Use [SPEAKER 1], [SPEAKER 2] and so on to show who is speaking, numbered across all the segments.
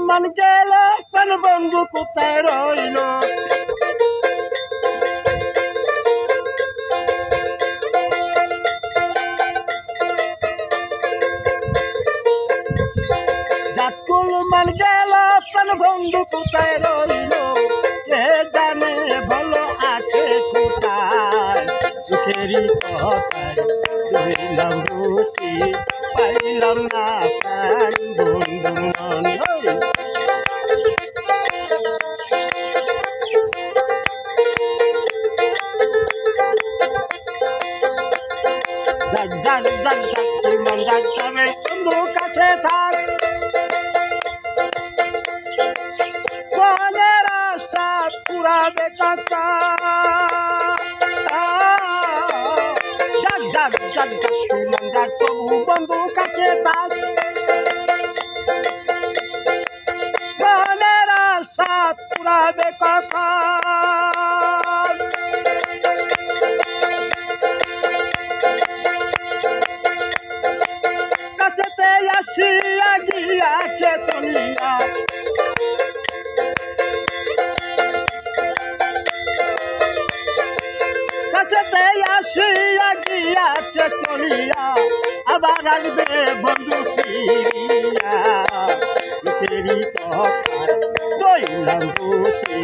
[SPEAKER 1] মান গেল কোন বন্ধু কোথায় রইল জাকুল মান গেল কোন বন্ধু কোথায় রইল কে জানে ভালো আছে কোথায় সুখেরই কথায় রইলাম বসে পাইলাম না প্রাণ বন্ধু মন বন্ধু কাছে থাক মনের আশা পুরাবে কাকা তবু বন্ধু কাছে থাক মনের আশা পুরাবে কাকা আসিয়া গিয়াছে তলিয়া কাছেতে আসিয়া গিয়াছে তলিয়া আবার আসবে বন্ধু ফিরিয়া ফেরি কথায় রইলাম বসে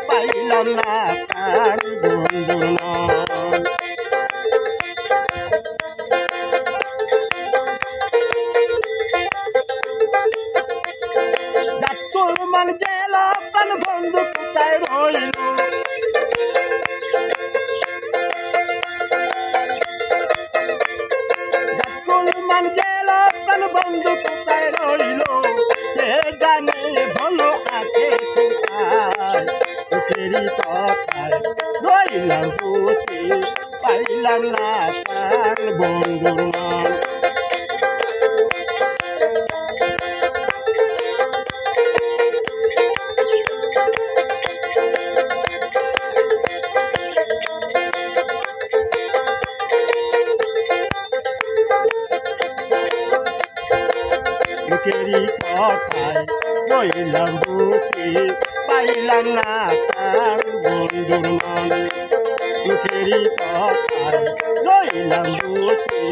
[SPEAKER 1] পাইলাম না তার বন্ধু নয় মান গেল কোন বন্ধু কোথায় রইল জাকুল মান গেল কোন বন্ধু কোথায় রইল কে জানে ভালো আছে কোথায় সুখেরই কথায় রইলাম বসে পাইলাম না তার বন্ধু মান সুখেরই কথায় রইলাম বসে পাইলাম না তার বন্ধুর মন সুখেরই কথায় রইলাম বসে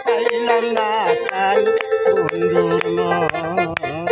[SPEAKER 1] পাইলাম না তার বন্ধুর মন